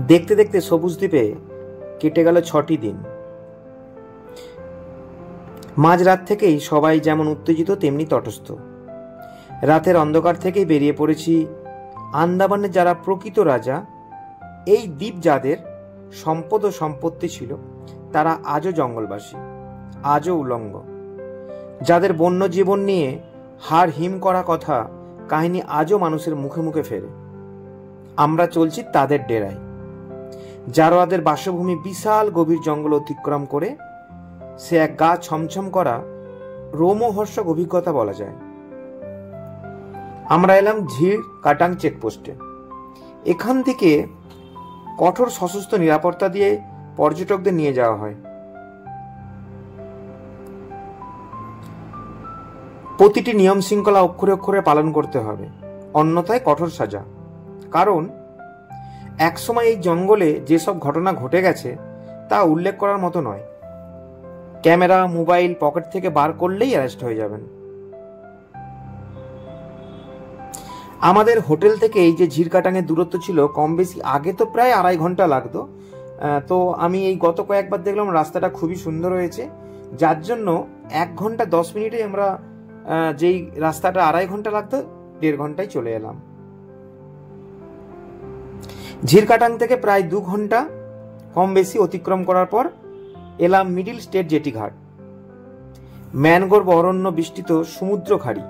দেখতে দেখতে সবুজ দ্বীপে কেটে গেল 6টি দিন। মাঝরাত থেকেই সবাই যেমন উত্তেজিত তেমনি তটস্থ। রাতের অন্ধকার থেকেই বেরিয়ে পড়েছি। আন্দামানের যারা প্রকৃত রাজা, এই দ্বীপ যাদের সম্পদ ও সম্পত্তি ছিল, তারা আজও জঙ্গলবাসী, আজও উলঙ্গ। যাদের বন্য জীবন নিয়ে হাড় হিম করা কথা কাহিনী আজও মানুষের মুখে মুখে ফেরে, আমরা চলছি তাদের ডেরায়। জারোয়াদের বাসভূমি বিশাল গভীর জঙ্গল অতিক্রম করে সে এক গা ছমছম করা রোমহর্ষক অভিজ্ঞতা বলা যায়। আমরা এলাম ঝির কাটাং চেকপোস্টে। এখান থেকে কঠোর সশস্ত্র নিরাপত্তা দিয়ে পর্যটকদের নিয়ে যাওয়া হয়। প্রতিটি নিয়ম শৃঙ্খলা অক্ষরে অক্ষরে পালন করতে হবে, অন্যথায় কঠোর সাজা। কারণ একসময় এই জঙ্গলে যেসব ঘটনা ঘটে গেছে তা উল্লেখ করার মতো নয়। ক্যামেরা, মোবাইল পকেট থেকে বার করলেই অ্যারেস্ট হয়ে যাবেন। আমাদের হোটেল থেকে এই যে ঝিরকাটাঙের দূরত্ব ছিল কম বেশি, আগে তো প্রায় 2.5 ঘন্টা লাগতো। তো আমি এই গত কয়েকবার দেখলাম রাস্তাটা খুবই সুন্দর হয়েছে, যার জন্য 1 ঘন্টা 10 মিনিটে আমরা যেই রাস্তাটা 2.5 ঘন্টা লাগতো 1.5 ঘন্টায় চলে এলাম। ঝিরকাটাং থেকে প্রায় 2 ঘন্টা কম বেশি অতিক্রম করার পর এলাম মিডিল স্টেট জেটি ঘাট। ম্যানগ্রোভ অরণ্য বিস্তৃত সমুদ্র খাড়ি।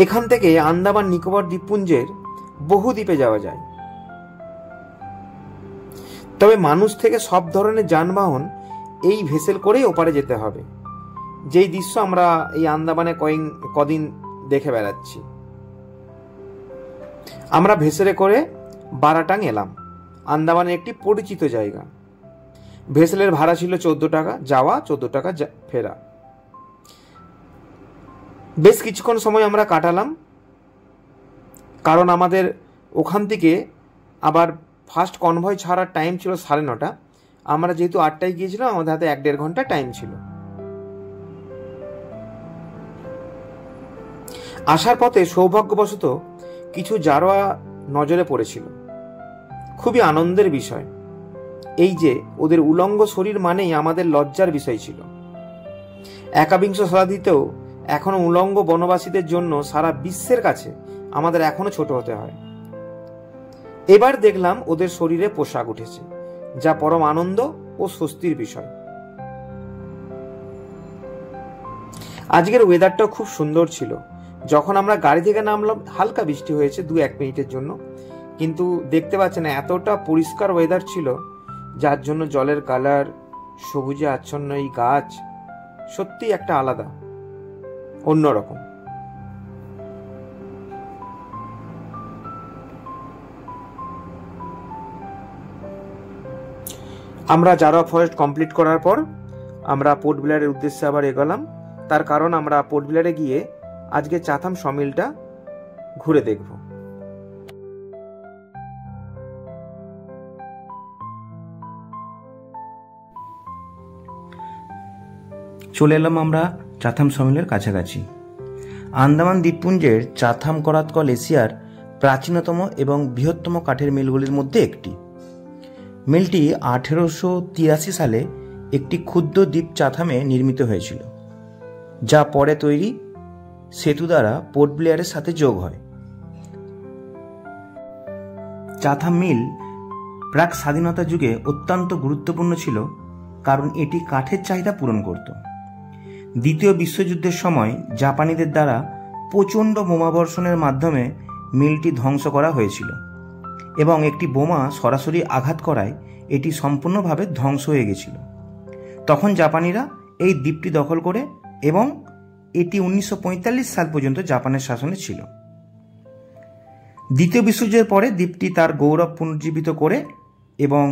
এখান থেকে আন্দামান নিকোবর দ্বীপপুঞ্জের বহু দ্বীপে যাওয়া যায়। তবে মানুষ থেকে সব ধরনের যানবাহন এই ভেসেল করেই ওপারে যেতে হবে, যেই দৃশ্য আমরা এই আন্দামানে কদিন দেখে বেড়াচ্ছি। আমরা ভেসেলে করে বারাটাং এলাম, আন্দামানের একটি পরিচিত জায়গা। ভেসেলের ভাড়া ছিল 14 টাকা যাওয়া, 14 টাকা ফেরা। বেশ কিছুক্ষণ সময় আমরা কাটালাম, কারণ আমাদের ওখান থেকে আবার ফার্স্ট কনভয় ছাড়ার টাইম ছিল 9:30। আমরা যেহেতু 8টায় গিয়েছিলাম, আমাদের হাতে 1.5 ঘন্টা টাইম ছিল। আসার পথে সৌভাগ্যবশত কিছু জারোয়া নজরে পড়েছিল। খুবই আনন্দের বিষয় এই যে ওদের উলঙ্গ শরীর মানেই আমাদের লজ্জার বিষয় ছিল। 21 শতাব্দীতেও এখনো উলঙ্গ বনবাসীদের জন্য সারা বিশ্বের কাছে আমাদের এখনো ছোট হতে হয়। এবার দেখলাম ওদের শরীরে পোশাক উঠেছে, যা পরম আনন্দ ও স্বস্তির বিষয়। আজকের ওয়েদারটাও খুব সুন্দর ছিল। যখন আমরা গাড়ি থেকে নামলাম হালকা বৃষ্টি হয়েছে 2-1 মিনিটের জন্য, কিন্তু দেখতে পাচ্ছেন এতটা পরিষ্কার ওয়েদার ছিল, যার জন্য জলের কালার, সবুজে আচ্ছন্ন এই গাছ সত্যি একটা আলাদা, অন্যরকম। আমরা জারোয়া ফরেস্ট কমপ্লিট করার পর আমরা পোর্ট ব্লেয়ারের উদ্দেশ্যে আবার এগোলাম। তার কারণ আমরা পোর্ট ব্লেয়ারে গিয়ে আজকে চাথাম সমিলটা ঘুরে দেখব। চলে এলাম আমরা চাথাম সমিলের কাছাকাছি। আন্দামান দ্বীপপুঞ্জের চাথাম করাতকল এশিয়ার প্রাচীনতম এবং বৃহত্তম কাঠের মিলগুলির মধ্যে একটি। মিলটি 1883 সালে একটি ক্ষুদ্র দ্বীপ চাথামে নির্মিত হয়েছিল, যা পরে তৈরি সেতু দ্বারা পোর্ট ব্লেয়ারের সাথে যোগ হয়। চাথাম মিল প্রাক স্বাধীনতা যুগে অত্যন্ত গুরুত্বপূর্ণ ছিল, কারণ এটি কাঠের চাহিদা পূরণ করত। দ্বিতীয় বিশ্বযুদ্ধের সময় জাপানিদের দ্বারা প্রচণ্ড বোমাবর্ষণের মাধ্যমে মিলটি ধ্বংস করা হয়েছিল এবং একটি বোমা সরাসরি আঘাত করায় এটি সম্পূর্ণভাবে ধ্বংস হয়ে গেছিল। তখন জাপানিরা এই দ্বীপটি দখল করে এবং এটি 1945 সাল পর্যন্ত জাপানের শাসনে ছিল। দ্বিতীয় বিশ্বযুদ্ধের পরে দ্বীপটি তার গৌরব পুনর্জীবিত করে এবং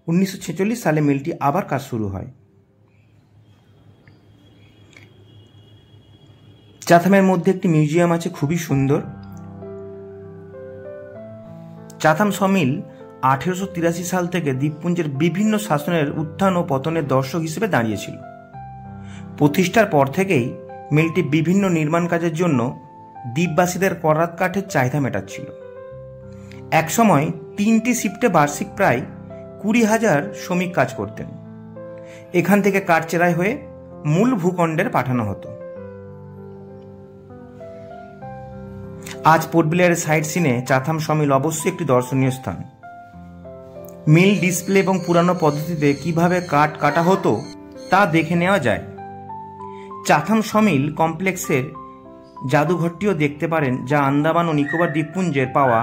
1946 সালে মিলটি আবার কাজ শুরু হয়। চাথামের মধ্যে একটি মিউজিয়াম আছে, খুবই সুন্দর। চাথাম সমিল 1883 সাল থেকে দ্বীপপুঞ্জের বিভিন্ন শাসনের উত্থান ও পতনের দর্শক হিসেবে দাঁড়িয়েছিল। প্রতিষ্ঠার পর থেকেই মিলটি বিভিন্ন নির্মাণ কাজের জন্য দ্বীপবাসীদের করাত কাঠের চাহিদা মেটাচ্ছিল। একসময় 3টি শিফটে বার্ষিক প্রায় 20,000 শ্রমিক কাজ করতেন। এখান থেকে কাঠ চেরাই হয়ে মূল ভূখণ্ডের পাঠানো হতো। আজ পোর্ট ব্লেয়ারের সাইট সিনে চাথাম সমিল অবশ্যই একটি দর্শনীয় স্থান। মিল ডিসপ্লে এবং পুরানো পদ্ধতিতে কিভাবে কাঠ কাটা হতো তা দেখে নেওয়া যায়। চাথাম সমিল কমপ্লেক্সের জাদুঘরটিও দেখতে পারেন, যা আন্দামান ও নিকোবর দ্বীপপুঞ্জের পাওয়া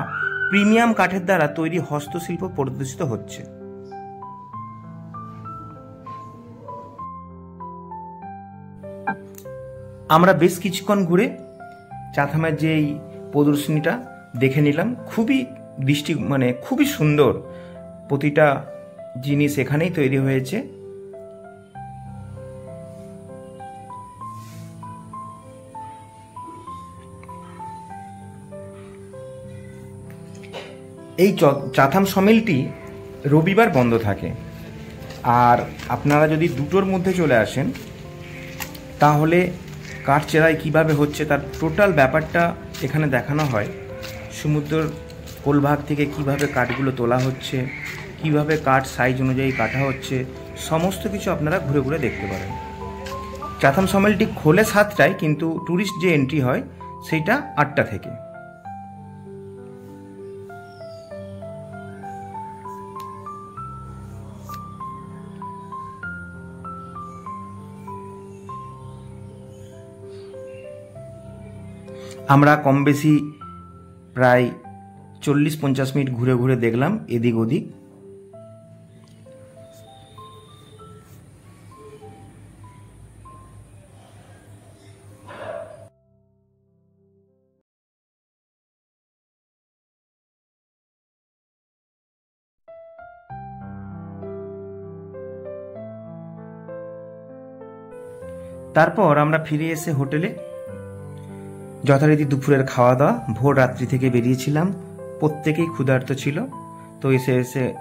প্রিমিয়াম কাঠের দ্বারা তৈরি হস্তশিল্প প্রদর্শিত হচ্ছে। আমরা বেশ কিছুক্ষণ ঘুরে চাথামের যে এই প্রদর্শনীটা দেখে নিলাম। খুবই সুন্দর, প্রতিটা জিনিস এখানেই তৈরি হয়েছে। এই চাথাম সমিলটি রবিবার বন্ধ থাকে, আর আপনারা যদি 2টোর মধ্যে চলে আসেন তাহলে কাঠ চেরাই কীভাবে হচ্ছে তার টোটাল ব্যাপারটা এখানে দেখানো হয়। সমুদ্রের কোলভাগ থেকে কিভাবে কাঠগুলো তোলা হচ্ছে, কিভাবে কাঠ সাইজ অনুযায়ী কাটা হচ্ছে, সমস্ত কিছু আপনারা ঘুরে ঘুরে দেখতে পারেন। চাথাম সমিলটি খোলে 7টায়, কিন্তু ট্যুরিস্ট যে এন্ট্রি হয় সেইটা 8টা থেকে। আমরা কম বেশি প্রায় 40-50 মিনিট ঘুরে ঘুরে দেখলাম এদিক ওদিক। তারপর আমরা ফিরে এসে হোটেলে যথারীতি দুপুরের খাওয়া দাওয়া। ভোর রাত্রি থেকে বেরিয়েছিলাম, প্রত্যেকেই ক্ষুধার্ত ছিল। তো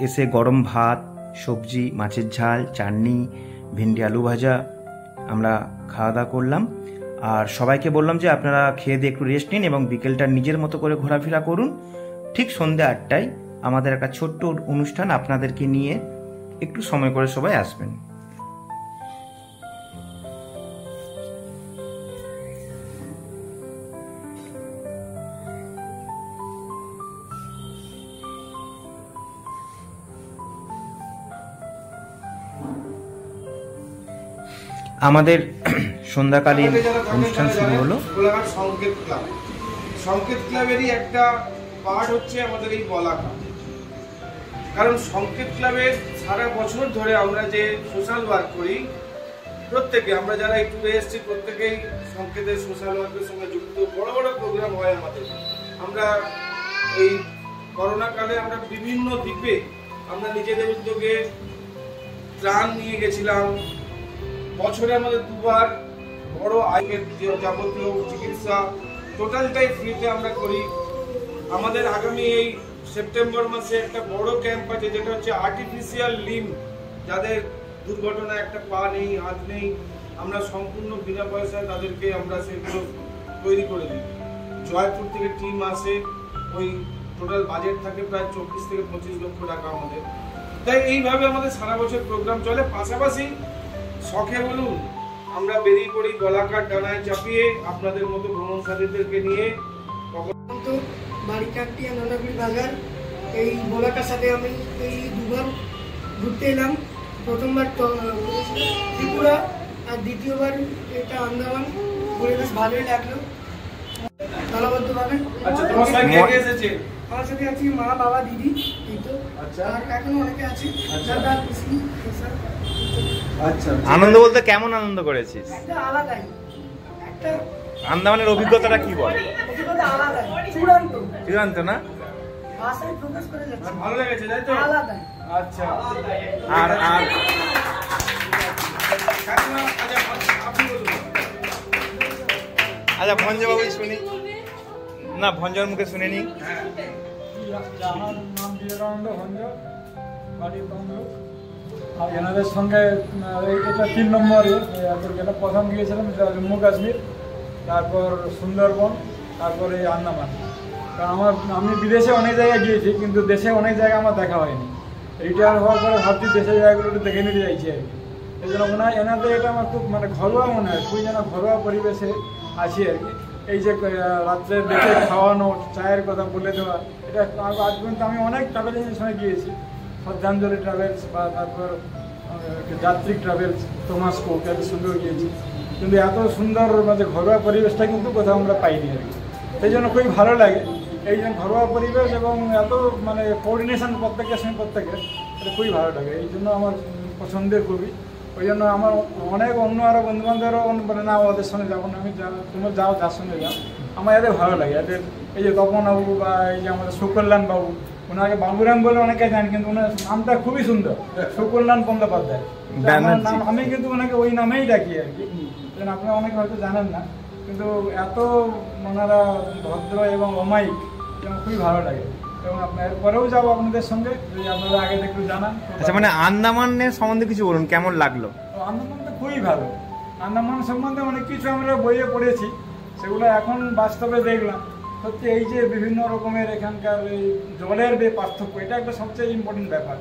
এসে গরম ভাত, সবজি, মাছের ঝাল, চাটনি, ভেন্ডি আলু ভাজা আমরা খাওয়া দাওয়া করলাম। আর সবাইকে বললাম যে আপনারা খেয়ে দিয়ে একটু রেস্ট নিন এবং বিকেলটা নিজের মতো করে ঘোরাফেরা করুন। ঠিক সন্ধ্যে 8টায় আমাদের একটা ছোট্ট অনুষ্ঠান, আপনাদেরকে নিয়ে একটু সময় করে সবাই আসবেন। আমাদের সন্ধ্যাকালীন অনুষ্ঠান শুরু হলো। সংকেত ক্লাবেরই একটা পার্ট হচ্ছে আমাদের এই বলাকা। কারণ সংকেত ক্লাবের সারা বছর ধরে আমরা যে সোশ্যাল ওয়ার্ক করি, প্রত্যেকে আমরা যারা এই ট্যুরে এসেছি প্রত্যেকেই সংকেতের সোশ্যাল ওয়ার্কের সঙ্গে যুক্ত। বড় বড় প্রোগ্রাম হয় আমাদের। আমরা এই করোনা কালে আমরা বিভিন্ন দ্বীপে আমরা নিজেদের উদ্যোগে ত্রাণ নিয়ে গেছিলাম। বছরে আমাদের 2বার বড় আয়োগের যাবতীয় চিকিৎসা টোটালটাই ফ্রিতে আমরা করি। আমাদের আগামী এই সেপ্টেম্বর মাসে একটা বড় ক্যাম্প আছে, যেটা হচ্ছে আর্টিফিশিয়াল লিম্ব, যাদের দুর্ঘটনা একটা পা নেই, হাত নেই, আমরা সম্পূর্ণ বিনা পয়সায় তাদেরকে আমরা সেগুলো তৈরি করে দিই। জয়পুর থেকে টিম আসে, ওই টোটাল বাজেট থাকে প্রায় 24 থেকে 25 লক্ষ টাকা আমাদের। তাই এইভাবে আমাদের সারা বছর প্রোগ্রাম চলে। পাশাপাশি শখে বলুন আমরা বেরিয়ে পড়ি গলাকার ডানায় চাপিয়ে আপনাদের মতো ভ্রমণ সাথীদেরকে নিয়ে। বাড়িকাটি নন্দাগুড়ি বাজার, এই বলাকার সাথে আমি এই 2বার ঘুরতে এলাম। প্রথমবার ত্রিপুরা আর দ্বিতীয়বার এটা আন্দামান, ঘুরে বেশ ভালোই লাগলো দলবদ্ধভাবে। আচ্ছা, তোমার সাথে কে কে এসেছে? আমার সাথে আছে মা, বাবা, দিদি, এই তো। আচ্ছা, আর এখনো অনেকে আছে, দাদা, পিসি, স্যার। আচ্ছা, আনন্দ বলতে কেমন আনন্দ করেছিস? একটা আলাদাই, একটা আন্দামানের অভিজ্ঞতাটা কি বল? অভিজ্ঞতা আলাদাই, চূড়ান্ত। চূড়ান্ত না? ভাষায় প্রকাশ করে যাচ্ছে, ভালো লেগেছে তাই তো? আলাদাই। আচ্ছা, আর আপনি বলুন। আচ্ছা, ভঞ্জবাবুই শুনি না, ভঞ্জর মুখে শুনে নি। আমার নাম বিবেকানন্দ ভঞ্জ, বাড়ি তমলুক। আর এনাদের সঙ্গে এটা 3 নম্বর যেটা প্রথম গিয়েছিলাম জম্মু কাশ্মীর, তারপর সুন্দরবন, তারপরে আন্দামান। কারণ আমি বিদেশে অনেক জায়গায় গিয়েছি, কিন্তু দেশে অনেক জায়গা আমার দেখা হয়নি। রিটায়ার হওয়ার পরে ভাবছি দেশের জায়গাগুলো একটু দেখে নিতে চাইছি আর কি। এই জন্য এনাদের এটা আমার খুব মানে ঘরোয়া মনে হয়, খুবই যেন ঘরোয়া পরিবেশে আছি আর কি। এই যে রাত্রে দেখে খাওয়ানো, চায়ের কথা বলে দেওয়া, এটা আজ পর্যন্ত আমি অনেক ট্রাভেল এজেন্সির সঙ্গে গিয়েছি, শ্রদ্ধাঞ্জলি ট্রাভেলস বা তারপর যাত্রী ট্রাভেলস, তোমাস কুক, এত সুন্দর গিয়েছি, কিন্তু এত সুন্দর মানে ঘরোয়া পরিবেশটা কিন্তু কোথাও আমরা পাইনি আর কি। সেই জন্য খুবই ভালো লাগে এই যে ঘরোয়া পরিবেশ এবং এত মানে কোঅর্ডিনেশন প্রত্যেকের সঙ্গে প্রত্যেকের, এটা খুবই ভালো লাগে। এই জন্য আমার পছন্দের খুবই, ওই জন্য আমার অনেক অন্য আরও বন্ধুবান্ধবরাও বলে না ওদের সঙ্গে যাবো না, আমি তোমরা যাও, যার সঙ্গে যাও, আমার এদের ভালো লাগে। এদের এই যে তপন বাবু বা এই যে আমাদের সুকল্যাণ বাবু, ওনাকে বাবুরাম বলে অনেকে জানেন, কিন্তু ওনার নামটা খুবই সুন্দর, সুকল্যাণ বন্দ্যোপাধ্যায় নাম। আমি কিন্তু ওনাকে ওই নামেই ডাকি আর কি, আপনারা অনেকে হয়তো জানেন না, কিন্তু এত ওনারা ভদ্র এবং অমায়িক, এবং খুবই ভালো লাগে। এবং আপনার পরেও যাবো আপনাদের সঙ্গে, যদি আপনারা আগে একটু জানান। আচ্ছা, মানে আন্দামানের সম্বন্ধে কিছু বলুন, কেমন লাগলো? আন্দামান তো খুবই ভালো। আন্দামান সম্বন্ধে অনেক কিছু আমরা বইয়ে পড়েছি, সেগুলো এখন বাস্তবে দেখলাম। সত্যি এই যে বিভিন্ন রকমের এখানকার এই জলের যে পার্থক্য, এটা একটা সবচেয়ে ইম্পর্টেন্ট ব্যাপার।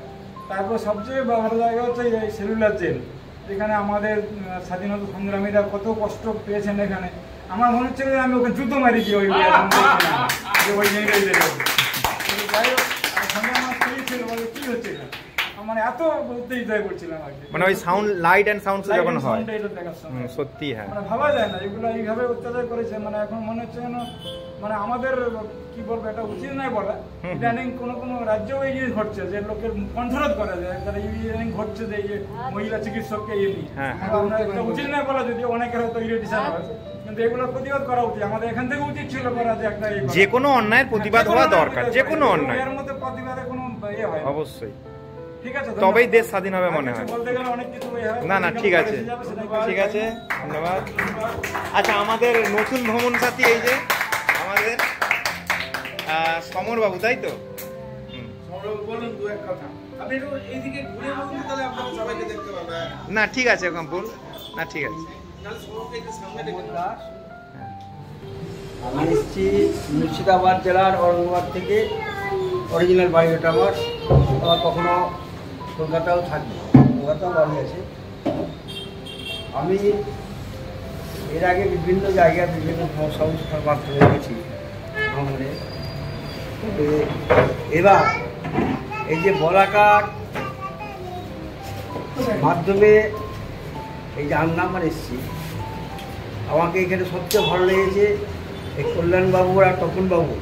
তারপর সবচেয়ে ভালো জায়গা হচ্ছে এই সেলুলার জেল, যেখানে আমাদের স্বাধীনতা সংগ্রামীরা কত কষ্ট পেয়েছেন। এখানে আমার মনে হচ্ছে যে আমি ওখানে যুদ্ধ মারি কি ওই ওই যাই হোক, সঙ্গে আমার খুবই ছিল, বলে কী হচ্ছে না, মানে এত উত্তেজিত হয়ে পড়ছিলাম আর কি। মানে ওই সাউন্ড, লাইট অ্যান্ড সাউন্ড যখন হয়, সত্যি হ্যাঁ, মানে ভাবা যায় না এগুলো এইভাবে অত্যাচার করেছে। মানে এখন মনে হচ্ছে যেন মানে আমাদের কি বলবো, এটা উচিত নয় বলা। ইদানিং কোনো রাজ্যেও এই জিনিস ঘটছে যে লোকের কণ্ঠরোধ করা যায়, তারা ইদানিং ঘটছে যে এই যে মহিলা চিকিৎসককে ইয়ে নিয়ে, এটা উচিত নয় বলা, যদিও অনেকের হয়তো ইরিটেশন হয়, কিন্তু এগুলোর প্রতিবাদ করা উচিত। আমাদের এখান থেকে উচিত ছিল করা যে একটা যে কোনো অন্যায়ের প্রতিবাদ হওয়া দরকার, যে কোনো অন্যায়, এর মধ্যে প্রতিবাদে কোনো ইয়ে হয় অবশ্যই। ঠিক আছে, তবেই দেশ স্বাধীন হবে মনে হয়। বলতে গেলে অনেক কিছু না না, ঠিক আছে, ঠিক আছে, ধন্যবাদ। আচ্ছা, আমাদের নতুন ভ্রমণ সাথী এই যে আমাদের সমর বাবু, তাই তো? বলুন দু এক কথা, আপনি একটু এইদিকে ঘুরে বলুন, তাহলে আপনারা সবাইকে দেখতে পাবেন। না ঠিক আছে, ওখানে বল না, ঠিক আছে। আমি এসেছি মুর্শিদাবাদ জেলার ঔরঙ্গাবাদ থেকে, অরিজিনাল বাড়ি ওটা আমার। কখনো কলকাতাও থাকি, কলকাতাও বাড়ি আছে। আমি এর আগে বিভিন্ন জায়গায় বিভিন্ন সংস্থার মাধ্যমে গেছি ভ্রমণে। এবার এই যে বলাকার মাধ্যমে এই যে আন্দামান এসেছি, আমাকে এখানে সবচেয়ে ভালো লেগেছে এই কল্যাণবাবু আর তপনবাবু,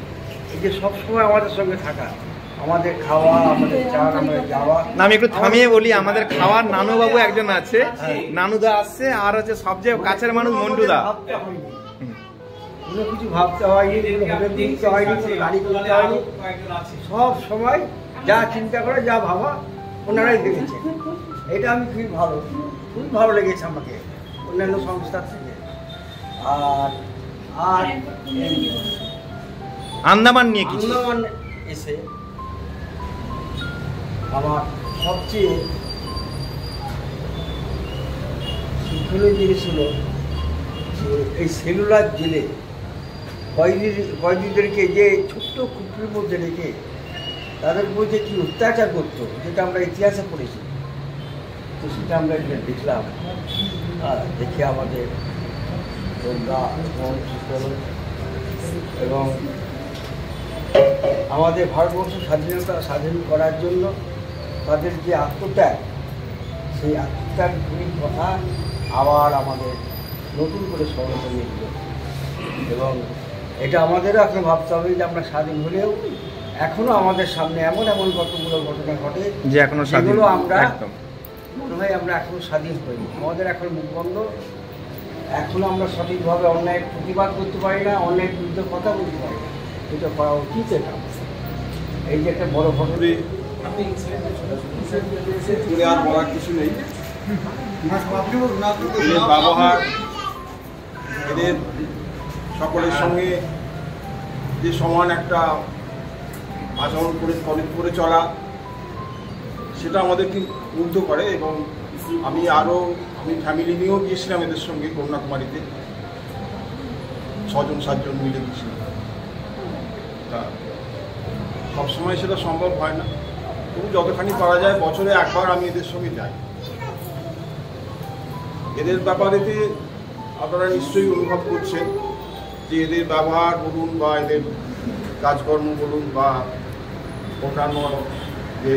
এই যে সবসময় আমাদের সঙ্গে থাকা, আমাদের খাওয়া, আমাদের চান, আমাদের যাওয়া। আমি একটু থামিয়ে বলি, আমাদের খাওয়ার নানুবাবু একজন আছে, নানুদা আসছে, আর হচ্ছে সবচেয়ে কাছের মানুষ মন্টুদা। কোনো কিছু ভাবতে হয়নি, কোনো হোটেল কিনতে হয়নি, কোনো গাড়ি কিনতে হয়নি, সব সময় যা চিন্তা করে, যা ভাবা ওনারাই দেখেছে। এটা আমি খুবই ভালো লেগেছে আমাকে অন্যান্য সংস্থার থেকে। আর আন্দামান নিয়ে কিছু, আন্দামান এসে আমার সবচেয়ে শিক্ষণীয় জিনিস হলো এই সেলুলার জেলে কয়েদিদেরকে যে ছোট্ট কুটির মধ্যে রেখে তাদের উপর যে কী অত্যাচার করতো, যেটা আমরা ইতিহাসে পড়েছি, তো সেটা আমরা এখানে দেখলাম। দেখে আমাদের এবং আমাদের ভারতবর্ষ স্বাধীন করার জন্য তাদের যে আত্মত্যাগ, সেই আত্মত্যাগগুলির কথা আবার আমাদের নতুন করে স্মরণ করিয়ে দিল। এবং এটা আমাদেরও এখন ভাবতে হবে যে আমরা স্বাধীন হলেও এখনও আমাদের সামনে এমন কতগুলো ঘটনা ঘটে যে এখনো সেগুলো আমরা মনে হয় আমরা এখনও স্বাধীন হইনি। আমাদের এখন মুখ বন্ধ, এখনও আমরা সঠিকভাবে অন্যায়ের প্রতিবাদ করতে পারি না, অন্যায়ের বিরুদ্ধে কথা বলতে পারি না। এটা করা উচিত। এটা এই যে একটা বড় ঘটনা, আর বলার কিছু নেই। ব্যবহার, এদের সকলের সঙ্গে যে সমান একটা আচরণ করে চলা, সেটা আমাদেরকে মুগ্ধ করে। এবং আমি ফ্যামিলি নিয়েও গিয়েছিলাম এদের সঙ্গে কন্যাকুমারীতে, 6-7 জন মিলে গিয়েছিলাম। তা সবসময় সেটা সম্ভব হয় না, তবু যতখানি পারা যায় বছরে একবার আমি এদের সঙ্গে যাই। এদের ব্যাপারেতে আপনারা নিশ্চয়ই অনুভব করছেন যে এদের ব্যবহার বলুন বা এদের কাজকর্ম বলুন বা অন্যান্য যে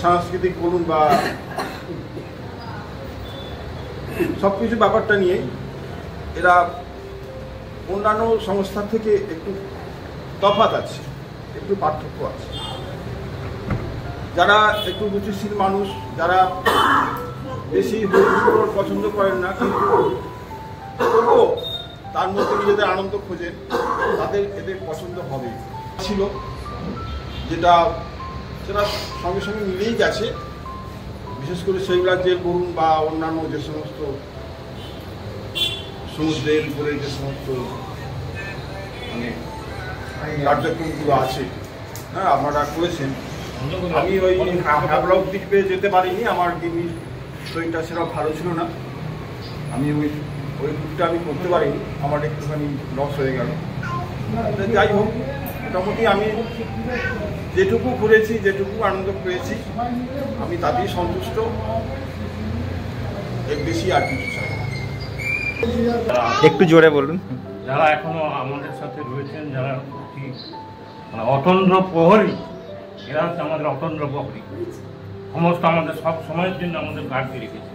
সাংস্কৃতিক বলুন বা সব কিছু ব্যাপারটা নিয়ে এরা অন্যান্য সংস্থার থেকে একটু তফাৎ আছে, একটু পার্থক্য আছে। যারা একটু রুচিশীল মানুষ, যারা বেশি হইচই পছন্দ করেন না, কিন্তু তবুও তার মধ্যে নিজেদের আনন্দ খোঁজেন, তাদের এদের পছন্দ হবে ছিল, যেটা সেটা সঙ্গে সঙ্গে মিলেই গেছে। বিশেষ করে সেই রাজ্যের বলুন বা অন্যান্য যে সমস্ত সমুদ্রের উপরে যে সমস্ত মানে কার্যক্রমগুলো আছে, হ্যাঁ আপনারা করেছেন। আমি ওই হ্যাবলক দ্বীপে যেতে পারিনি, আমার গিন্নির শরীরটা সেরকম ভালো ছিল না, আমি ওই ট্যুরটা আমি করতে পারিনি, আমার একটুখানি লস হয়ে গেল। যাই হোক, মোটামুটি আমি যেটুকু ঘুরেছি, যেটুকু আনন্দ পেয়েছি, আমি তাতেই সন্তুষ্ট, এর বেশি আর কিছু চাই। একটু জোরে বলুন। যারা এখনো আমাদের সাথে রয়েছেন, যারা মানে অতন্দ্র প্রহরী, এরা হচ্ছে আমাদের অতন্দ্র প্রহরী, সমস্ত আমাদের সব সময়ের জন্য আমাদের গার্ড দিয়ে রেখেছে।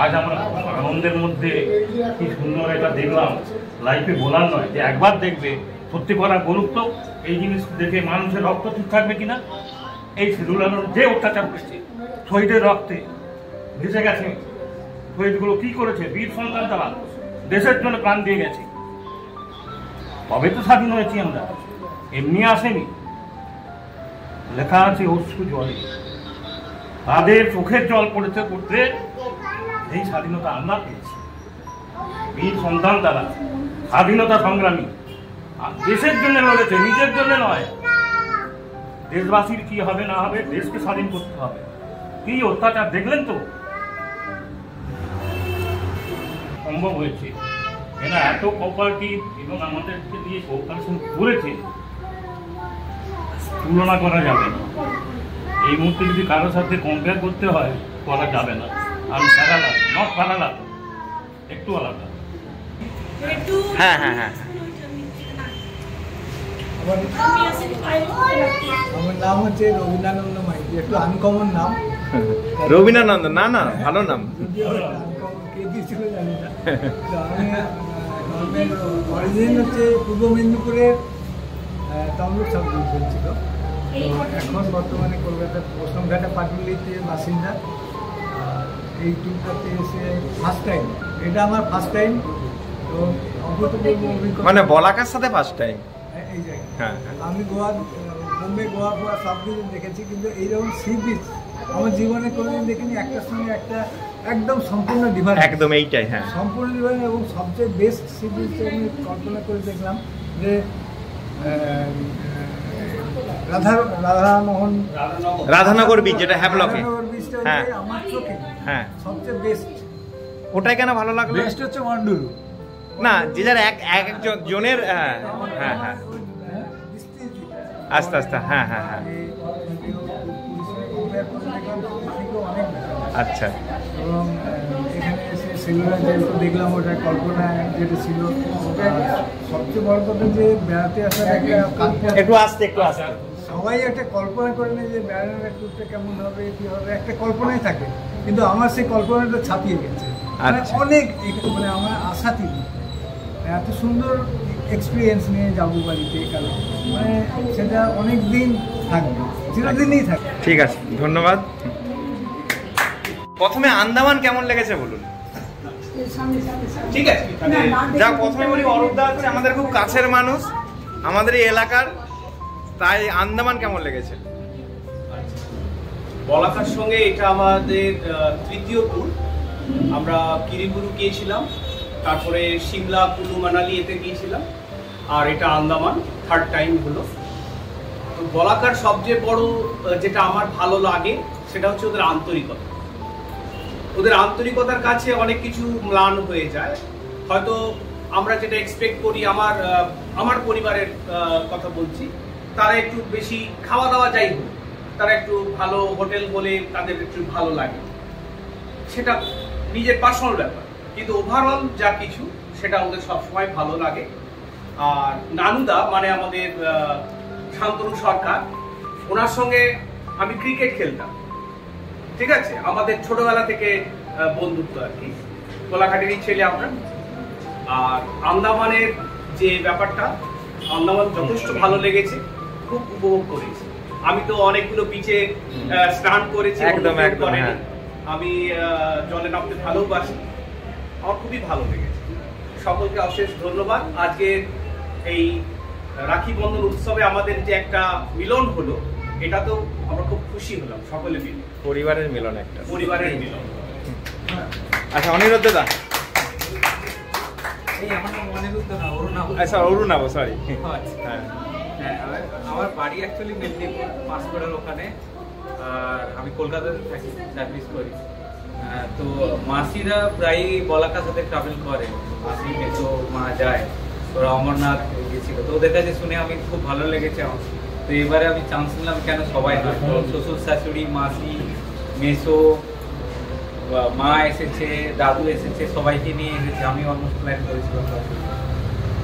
আজ আমরা আনন্দের মধ্যে কি সুন্দর এটা দেখলাম, লাইফে বলার নয়, যে একবার দেখবে সত্যি করা বলুক তো এই জিনিস দেখে মানুষের রক্ত ঠিক থাকবে কিনা। এই শিরুলানোর যে অত্যাচার করেছে, শহীদের রক্তে ভেসে গেছে, শহীদগুলো কি করেছে, বীর সন্তান তারা দেশের জন্য প্রাণ দিয়ে গেছে। কবে তো স্বাধীন হয়েছি আমরা, এমনি আসেনি, লেখা আছে অশ্রু জলে, তাদের চোখের জল পড়েছে করতে এই স্বাধীনতা আমরা পেয়েছি। বীর সন্তান তারা, স্বাধীনতা সংগ্রামী, দেশের জন্য লড়েছে, নিজের জন্য নয়। দেশবাসীর কি হবে না হবে, দেশকে স্বাধীন করতে হবে। কি অত্যাচার দেখলেন তো, সম্ভব হয়েছে। এরা এত কোঅপারেটিভ এবং আমাদেরকে দিয়ে কোঅপারেশন করেছে, তুলনা করা যাবে না। এই মুহূর্তে যদি কারোর সাথে কম্পেয়ার করতে হয়, করা যাবে না। আমি প্যারালা, নট প্যারালা, একটু আলাদা। হ্যাঁ হ্যাঁ হ্যাঁ, আমার নাম হচ্ছে রবীন্দ্রানন্দ মাইতি, একটু আনকমন নাম। রবীন্দ্রানন্দ, না না ভালো নাম। কে দিয়েছিল জানি না। তো আমি অরিজিন হচ্ছে পূর্ব মেদিনীপুরের তমলুক সাব ডিভিশন ছিল। তো এখন বর্তমানে কলকাতার প্রথমঘাটা পাটুলিতে বাসিন্দা। এই ট্যুরটাতে এসে ফার্স্ট টাইম, এটা আমার ফার্স্ট টাইম। তো অভূতপূর্ব অভিজ্ঞতা, মানে বলাকার সাথে ফার্স্ট টাইম এই জায়গায়। হ্যাঁ, আমি বোম্বে গোয়া সব কিছু দেখেছি, কিন্তু এইরকম সি বিচ আমার জীবনে কোনোদিন দেখিনি। একটার সঙ্গে একটা একদম সম্পূর্ণ ডিফারেন্স, একদম এইটাই। হ্যাঁ, সম্পূর্ণ ডিফারেন্স। এবং সবচেয়ে বেস্ট সি বিচ আমি কল্পনা করে দেখলাম যে রাধানগর বিচ, যেটা হ্যাভলকে। হ্যাঁ, আমার চোখে হ্যাঁ সবচেয়ে বেস্ট। ওটাই কেন ভালো লাগলো? বেস্ট হচ্ছে ওয়ান্ডুরু। না, যে যার এক এক জনের। হ্যাঁ হ্যাঁ হ্যাঁ, আস্তে আস্তে। হ্যাঁ হ্যাঁ হ্যাঁ, আচ্ছা। এবং এখানে এসে সেলুলার যেহেতু দেখলাম, ওটা কল্পনা যেটা ছিল, ওটা সবচেয়ে বড় কথা যে বেড়াতে আসার একটা একটু আস্তে, একটু আস্তে। সবাই একটা কল্পনা করে নেয় যে বেড়ানোর ট্যুরটা কেমন হবে, কী হবে, একটা কল্পনাই থাকে। কিন্তু আমার সেই কল্পনাটা ছাপিয়ে গেছে, মানে অনেক, মানে আমার আশাতীত। এত সুন্দর এক্সপিরিয়েন্স নিয়ে যাবো বাড়িতে কালে, মানে সেটা অনেক দিন থাকবে, চিরদিনই থাকবে। ঠিক আছে, ধন্যবাদ। প্রথমে আন্দামান কেমন লেগেছে বলুন? ঠিক আছে, যা প্রথমে বলি, অরূপদা হচ্ছে আমাদের খুব কাছের মানুষ, আমাদের এই এলাকার, তাই আন্দামান কেমন লেগেছে? বলাকার সঙ্গে এটা আমাদের তৃতীয় ট্যুর। আমরা কিরিবুরু গিয়েছিলাম, তারপরে সিমলা, কুলু, মানালি এতে গিয়েছিলাম, আর এটা আন্দামান থার্ড টাইম হলো। তো বলাকার সবচেয়ে বড় যেটা আমার ভালো লাগে সেটা হচ্ছে ওদের আন্তরিকতা। ওদের আন্তরিকতার কাছে অনেক কিছু ম্লান হয়ে যায়। হয়তো আমরা যেটা এক্সপেক্ট করি, আমার পরিবারের কথা বলছি, তারা একটু বেশি খাওয়া দাওয়া যাই হোক, তারা একটু ভালো হোটেল বলে তাদের একটু ভালো লাগে, সেটা নিজের পার্সোনাল ব্যাপার, কিন্তু ওভারঅল যা কিছু সেটা আমাদের সবসময় ভালো লাগে। আর নানুদা মানে আমাদের শান্তনু সরকার, ওনার সঙ্গে আমি ক্রিকেট খেলতাম, ঠিক আছে, আমাদের ছোটবেলা থেকে বন্ধুত্ব আর কি, কোলাঘাটেরই ছেলে আমরা। আর আন্দামানের যে ব্যাপারটা, আন্দামান যথেষ্ট ভালো লেগেছে, খুব উপভোগ করেছি। আমি তো অনেকগুলো বিচে স্নান করেছি, একদম একদম। আমি জলে নামতে ভালোবাসি, আমার খুবই ভালো লেগেছে। সকলকে অশেষ ধন্যবাদ। আজকে এই রাখি বন্ধন উৎসবে আমাদের যে একটা মিলন হলো, এটা তো আমরা খুব খুশি হলাম, সকলে মিলে পরিবারের মিলন, একটা পরিবারের মিলন। আচ্ছা, অনিরুদ্ধ দা। আচ্ছা, অরুণাব, সরি। হ্যাঁ, আমার বাড়ি অ্যাকচুয়ালি মেদিনীপুর, মাসকড়ার ওখানে, আর আমি কলকাতাতে থাকি, সার্ভিস করি। তো মাসিরা প্রায় বলাকার সাথে ট্রাভেল করে, মাসি মেসো মা যায়, ওরা অমরনাথ গেছিল, তো ওদের কাছে শুনে আমি খুব ভালো লেগেছে আমার। তো এবারে আমি চান্স নিলাম, কেন সবাই না, শ্বশুর শাশুড়ি, মাসি মেসো, মা এসেছে, দাদু এসেছে, সবাইকে নিয়ে এসেছে, আমি অলমোস্ট প্ল্যান করেছিলাম।